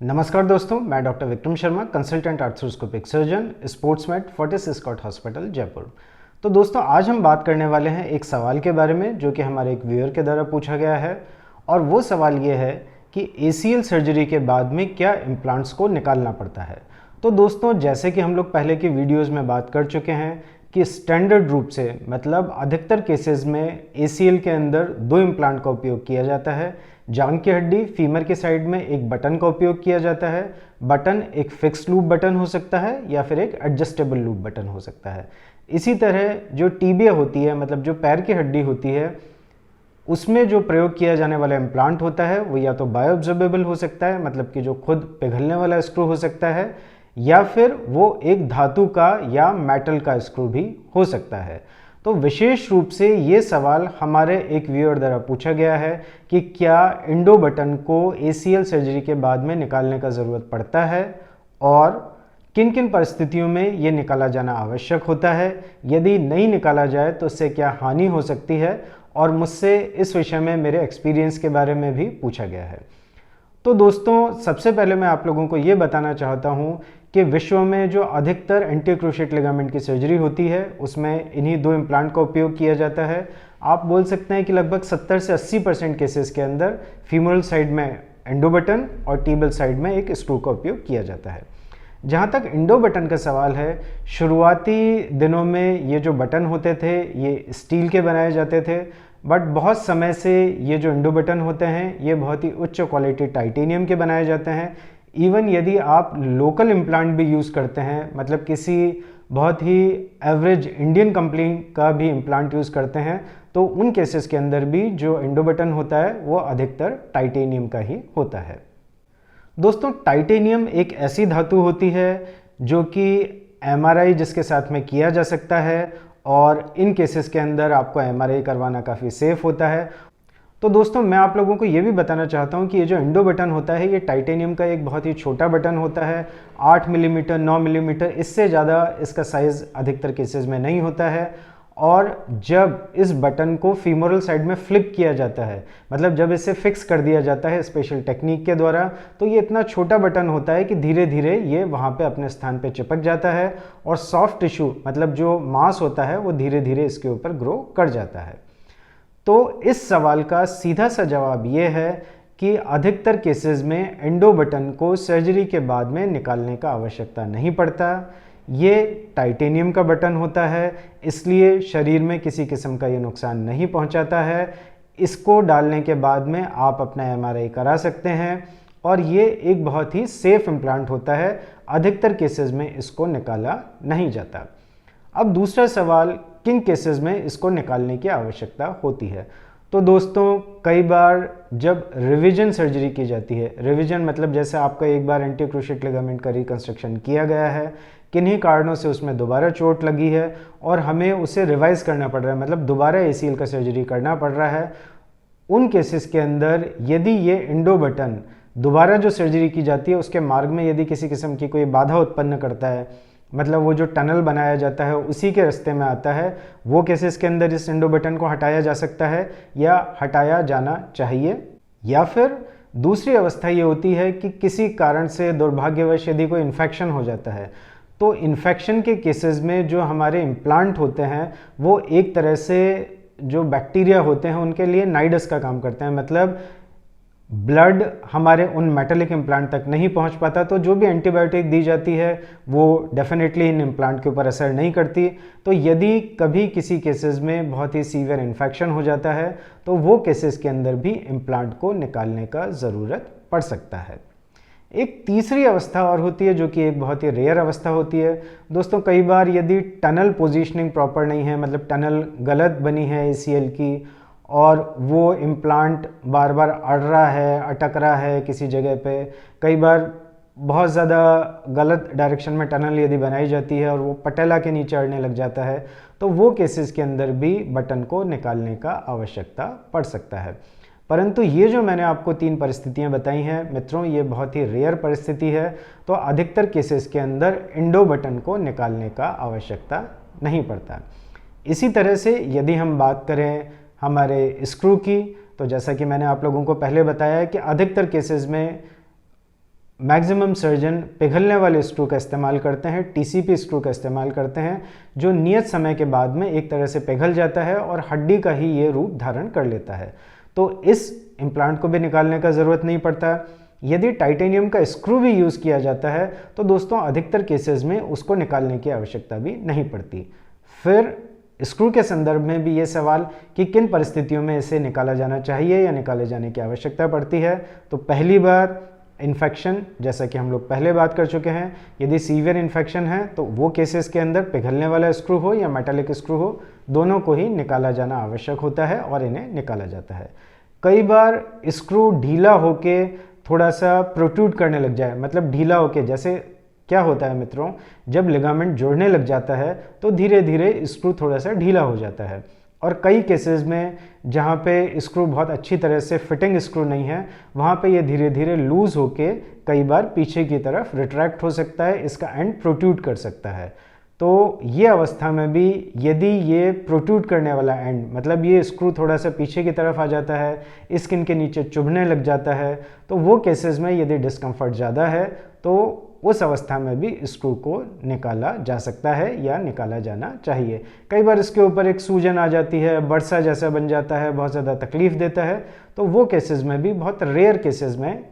नमस्कार दोस्तों, मैं doctor Vikram Sharma, consultant arthroscopic surgeon, Sportsmed Fortis Escorts hospital Jaipur. तो दोस्तों, आज हम बात करने वाले हैं एक सवाल के बारे में जो कि हमारे एक व्यूअर के द्वारा पूछा गया है। और वो सवाल ये है कि ACL सर्जरी के बाद में क्या इम्प्लांट्स को निकालना पड़ता है। तो दोस्तों, जैसे कि हम लोग पहले की वीडियोज़ में बात कर चुके हैं कि स्टैंडर्ड रूप से मतलब अधिकतर केसेस में ACL के अंदर 2 इम्प्लांट का उपयोग किया जाता है। जांघ की हड्डी फीमर के साइड में एक बटन का उपयोग किया जाता है। बटन एक फिक्स लूप बटन हो सकता है या फिर एक एडजस्टेबल लूप बटन हो सकता है। इसी तरह जो टीबिया होती है, मतलब जो पैर की हड्डी होती है, उसमें जो प्रयोग किया जाने वाला इम्प्लांट होता है वो या तो बायोअब्जॉर्बेबल हो सकता है, मतलब कि जो खुद पिघलने वाला स्क्रू हो सकता है, या फिर वो एक धातु का या मेटल का स्क्रू भी हो सकता है। तो विशेष रूप से ये सवाल हमारे एक व्यूअर द्वारा पूछा गया है कि क्या इंडो बटन को ACL सर्जरी के बाद में निकालने का ज़रूरत पड़ता है और किन किन परिस्थितियों में ये निकाला जाना आवश्यक होता है। यदि नहीं निकाला जाए तो उससे क्या हानि हो सकती है, और मुझसे इस विषय में मेरे एक्सपीरियंस के बारे में भी पूछा गया है। तो दोस्तों, सबसे पहले मैं आप लोगों को ये बताना चाहता हूँ कि विश्व में जो अधिकतर एंटी क्रूशिएट लिगामेंट की सर्जरी होती है उसमें इन्हीं 2 इम्प्लांट का उपयोग किया जाता है। आप बोल सकते हैं कि लगभग 70 से 80% केसेस के अंदर फीमोरल साइड में एंडो बटन और टीबल साइड में एक स्क्रू का उपयोग किया जाता है। जहाँ तक इंडो बटन का सवाल है, शुरुआती दिनों में ये जो बटन होते थे ये स्टील के बनाए जाते थे, बट बहुत समय से ये जो इंडो बटन होते हैं ये बहुत ही उच्च क्वालिटी टाइटेनियम के बनाए जाते हैं। इवन यदि आप लोकल इम्प्लांट भी यूज़ करते हैं, मतलब किसी बहुत ही एवरेज इंडियन कंपनी का भी इम्प्लांट यूज़ करते हैं, तो उन केसेस के अंदर भी जो इंडो बटन होता है वो अधिकतर टाइटेनियम का ही होता है। दोस्तों, टाइटेनियम एक ऐसी धातु होती है जो कि MRI जिसके साथ में किया जा सकता है, और इन केसेस के अंदर आपको MRI करवाना काफ़ी सेफ होता है। तो दोस्तों, मैं आप लोगों को ये भी बताना चाहता हूँ कि ये जो इंडो बटन होता है ये टाइटेनियम का एक बहुत ही छोटा बटन होता है, 8 मिलीमीटर 9 मिलीमीटर, इससे ज़्यादा इसका साइज़ अधिकतर केसेस में नहीं होता है। और जब इस बटन को फीमोरल साइड में फ्लिप किया जाता है, मतलब जब इसे फिक्स कर दिया जाता है स्पेशल टेक्निक के द्वारा, तो ये इतना छोटा बटन होता है कि धीरे धीरे ये वहाँ पे अपने स्थान पे चिपक जाता है और सॉफ्ट टिश्यू मतलब जो मांस होता है वो धीरे धीरे इसके ऊपर ग्रो कर जाता है। तो इस सवाल का सीधा सा जवाब ये है कि अधिकतर केसेस में एंडो बटन को सर्जरी के बाद में निकालने का आवश्यकता नहीं पड़ता। ये टाइटेनियम का बटन होता है, इसलिए शरीर में किसी किस्म का ये नुकसान नहीं पहुंचाता है। इसको डालने के बाद में आप अपना MRI करा सकते हैं, और ये एक बहुत ही सेफ इम्प्लांट होता है। अधिकतर केसेस में इसको निकाला नहीं जाता। अब दूसरा सवाल, किन केसेस में इसको निकालने की आवश्यकता होती है। तो दोस्तों, कई बार जब रिवीजन सर्जरी की जाती है, रिवीजन मतलब जैसे आपका एक बार एंटी क्रूशिएट लिगामेंट का रिकंस्ट्रक्शन किया गया है, किन्हीं कारणों से उसमें दोबारा चोट लगी है और हमें उसे रिवाइज करना पड़ रहा है, मतलब दोबारा ACL का सर्जरी करना पड़ रहा है, उन केसेस के अंदर यदि ये इंडो बटन दोबारा जो सर्जरी की जाती है उसके मार्ग में यदि किसी किस्म की कोई बाधा उत्पन्न करता है, मतलब वो जो टनल बनाया जाता है उसी के रास्ते में आता है, वो केसेस के अंदर इस इंडो बटन को हटाया जा सकता है या हटाया जाना चाहिए। या फिर दूसरी अवस्था ये होती है कि किसी कारण से दुर्भाग्यवश यदि कोई इन्फेक्शन हो जाता है, तो इन्फेक्शन के केसेस में जो हमारे इम्प्लांट होते हैं वो एक तरह से जो बैक्टीरिया होते हैं उनके लिए नाइडस का काम करते हैं, मतलब ब्लड हमारे उन मेटालिक इम्प्लांट तक नहीं पहुंच पाता, तो जो भी एंटीबायोटिक दी जाती है वो डेफिनेटली इन इम्प्लांट के ऊपर असर नहीं करती। तो यदि कभी किसी केसेस में बहुत ही सीवियर इन्फेक्शन हो जाता है तो वो केसेस के अंदर भी इम्प्लांट को निकालने का ज़रूरत पड़ सकता है। एक तीसरी अवस्था और होती है जो कि एक बहुत ही रेयर अवस्था होती है। दोस्तों, कई बार यदि टनल पोजीशनिंग प्रॉपर नहीं है, मतलब टनल गलत बनी है ACL की, और वो इम्प्लांट बार बार अड़ रहा है, अटक रहा है किसी जगह पे, कई बार बहुत ज़्यादा गलत डायरेक्शन में टनल यदि बनाई जाती है और वो पटेला के नीचे अड़ने लग जाता है, तो वो केसेस के अंदर भी बटन को निकालने का आवश्यकता पड़ सकता है। परंतु ये जो मैंने आपको 3 परिस्थितियां बताई हैं मित्रों, ये बहुत ही रेयर परिस्थिति है, तो अधिकतर केसेस के अंदर इंडो बटन को निकालने का आवश्यकता नहीं पड़ता। इसी तरह से यदि हम बात करें हमारे स्क्रू की, तो जैसा कि मैंने आप लोगों को पहले बताया है कि अधिकतर केसेस में मैक्सिमम सर्जन पिघलने वाले स्क्रू का इस्तेमाल करते हैं, टीसीपी स्क्रू का इस्तेमाल करते हैं, जो नियत समय के बाद में एक तरह से पिघल जाता है और हड्डी का ही ये रूप धारण कर लेता है। तो इस इम्प्लांट को भी निकालने का ज़रूरत नहीं पड़ता। यदि टाइटेनियम का स्क्रू भी यूज़ किया जाता है तो दोस्तों अधिकतर केसेस में उसको निकालने की आवश्यकता भी नहीं पड़ती। फिर स्क्रू के संदर्भ में भी ये सवाल कि किन परिस्थितियों में इसे निकाला जाना चाहिए या निकाले जाने की आवश्यकता पड़ती है। तो पहली बात इन्फेक्शन, जैसा कि हम लोग पहले बात कर चुके हैं, यदि सीवियर इन्फेक्शन है तो वो केसेस के अंदर पिघलने वाला स्क्रू हो या मेटालिक स्क्रू हो, दोनों को ही निकाला जाना आवश्यक होता है और इन्हें निकाला जाता है। कई बार स्क्रू ढीला होके थोड़ा सा प्रोट्रूड करने लग जाए, मतलब ढीला होके, जैसे क्या होता है मित्रों, जब लिगामेंट जोड़ने लग जाता है तो धीरे धीरे स्क्रू थोड़ा सा ढीला हो जाता है। और कई केसेस में जहाँ पे स्क्रू बहुत अच्छी तरह से फिटिंग स्क्रू नहीं है, वहाँ पे ये धीरे धीरे लूज होके कई बार पीछे की तरफ रिट्रैक्ट हो सकता है, इसका एंड प्रोट्रूड कर सकता है। तो ये अवस्था में भी यदि ये प्रोट्रूड करने वाला एंड, मतलब ये स्क्रू थोड़ा सा पीछे की तरफ आ जाता है, स्किन के नीचे चुभने लग जाता है, तो वो केसेस में यदि डिस्कम्फर्ट ज़्यादा है तो उस अवस्था में भी स्क्रू को निकाला जा सकता है या निकाला जाना चाहिए। कई बार इसके ऊपर एक सूजन आ जाती है, बरसा जैसा बन जाता है, बहुत ज़्यादा तकलीफ देता है, तो वो केसेस में भी, बहुत रेयर केसेस में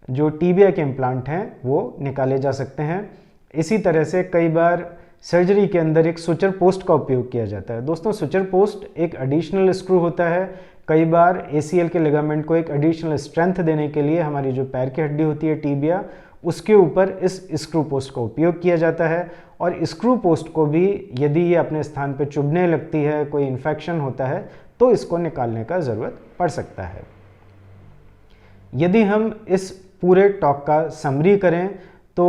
जो टीबिया के इम्प्लांट हैं वो निकाले जा सकते हैं। इसी तरह से कई बार सर्जरी के अंदर एक सुचर पोस्ट का उपयोग किया जाता है। दोस्तों सुचर पोस्ट एक एडिशनल स्क्रू होता है। कई बार ACL के लिगामेंट को एक एडिशनल स्ट्रेंथ देने के लिए हमारी जो पैर की हड्डी होती है टीबिया, उसके ऊपर इस स्क्रू पोस्ट का उपयोग किया जाता है। और स्क्रू पोस्ट को भी यदि ये अपने स्थान पर चुभने लगती है, कोई इन्फेक्शन होता है, तो इसको निकालने का ज़रूरत पड़ सकता है। यदि हम इस पूरे टॉक का समरी करें तो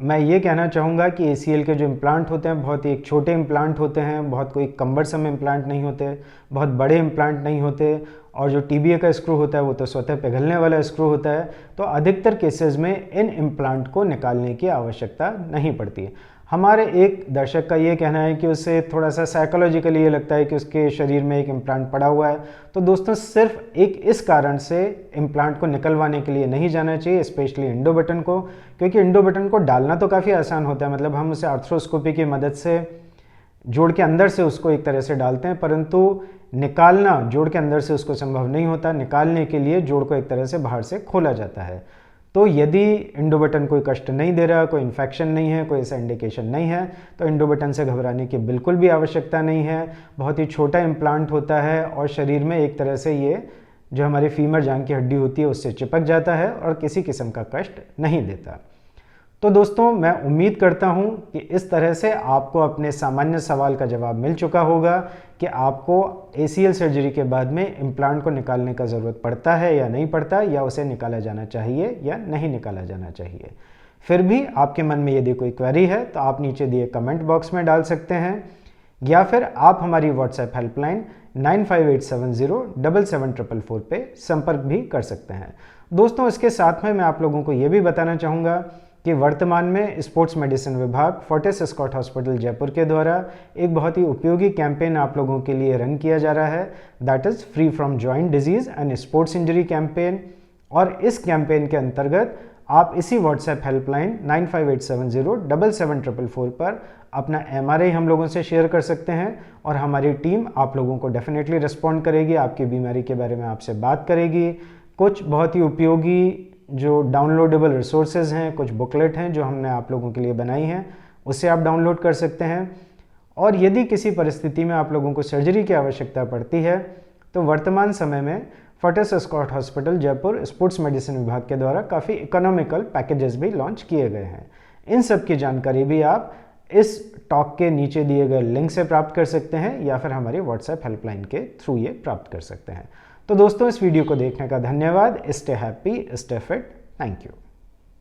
मैं ये कहना चाहूँगा कि ACL के जो इम्प्लांट होते हैं बहुत ही एक छोटे इम्प्लांट होते हैं, बहुत कोई कम्बरसम इम्प्लांट नहीं होते, बहुत बड़े इम्प्लांट नहीं होते, और जो टीबिया का स्क्रू होता है वो तो स्वतः पिघलने वाला स्क्रू होता है। तो अधिकतर केसेस में इन इम्प्लांट को निकालने की आवश्यकता नहीं पड़ती। हमारे एक दर्शक का ये कहना है कि उसे थोड़ा सा साइकोलॉजिकली ये लगता है कि उसके शरीर में एक इम्प्लांट पड़ा हुआ है। तो दोस्तों सिर्फ एक इस कारण से इम्प्लांट को निकलवाने के लिए नहीं जाना चाहिए, स्पेशली इंडो बटन को, क्योंकि इंडो बटन को डालना तो काफ़ी आसान होता है, मतलब हम उसे आर्थ्रोस्कोपी की मदद से जोड़ के अंदर से उसको एक तरह से डालते हैं, परंतु निकालना जोड़ के अंदर से उसको संभव नहीं होता। निकालने के लिए जोड़ को एक तरह से बाहर से खोला जाता है। तो यदि इंडो बटन कोई कष्ट नहीं दे रहा, कोई इन्फेक्शन नहीं है, कोई ऐसा इंडिकेशन नहीं है, तो इंडो बटन से घबराने की बिल्कुल भी आवश्यकता नहीं है। बहुत ही छोटा इम्प्लांट होता है और शरीर में एक तरह से ये जो हमारी फीमर जांघ की हड्डी होती है उससे चिपक जाता है और किसी किस्म का कष्ट नहीं देता। तो दोस्तों मैं उम्मीद करता हूँ कि इस तरह से आपको अपने सामान्य सवाल का जवाब मिल चुका होगा कि आपको ACL सर्जरी के बाद में इम्प्लांट को निकालने का ज़रूरत पड़ता है या नहीं पड़ता, या उसे निकाला जाना चाहिए या नहीं निकाला जाना चाहिए। फिर भी आपके मन में यदि कोई क्वेरी है तो आप नीचे दिए कमेंट बॉक्स में डाल सकते हैं, या फिर आप हमारी WhatsApp हेल्पलाइन 9587077444 पे संपर्क भी कर सकते हैं। दोस्तों इसके साथ में मैं आप लोगों को ये भी बताना चाहूँगा कि वर्तमान में स्पोर्ट्स मेडिसिन विभाग फोर्टिस एस्कॉट हॉस्पिटल जयपुर के द्वारा एक बहुत ही उपयोगी कैंपेन आप लोगों के लिए रन किया जा रहा है, that is free from joint disease and sports injury campaign. और इस कैंपेन के अंतर्गत आप इसी WhatsApp हेल्पलाइन 9587077444 पर अपना MRI हम लोगों से शेयर कर सकते हैं और हमारी टीम आप लोगों को डेफिनेटली रिस्पॉन्ड करेगी, आपकी बीमारी के बारे में आपसे बात करेगी। कुछ बहुत ही उपयोगी जो डाउनलोडेबल रिसोर्सेज हैं, कुछ बुकलेट हैं जो हमने आप लोगों के लिए बनाई हैं, उससे आप डाउनलोड कर सकते हैं। और यदि किसी परिस्थिति में आप लोगों को सर्जरी की आवश्यकता पड़ती है तो वर्तमान समय में Fortis Escort hospital Jaipur sports medicine विभाग के द्वारा काफ़ी इकोनॉमिकल पैकेजेस भी लॉन्च किए गए हैं। इन सब की जानकारी भी आप इस टॉक के नीचे दिए गए लिंक से प्राप्त कर सकते हैं या फिर हमारी WhatsApp हेल्पलाइन के थ्रू ये प्राप्त कर सकते हैं। तो दोस्तों इस वीडियो को देखने का धन्यवाद। Stay happy, stay fit, thank you.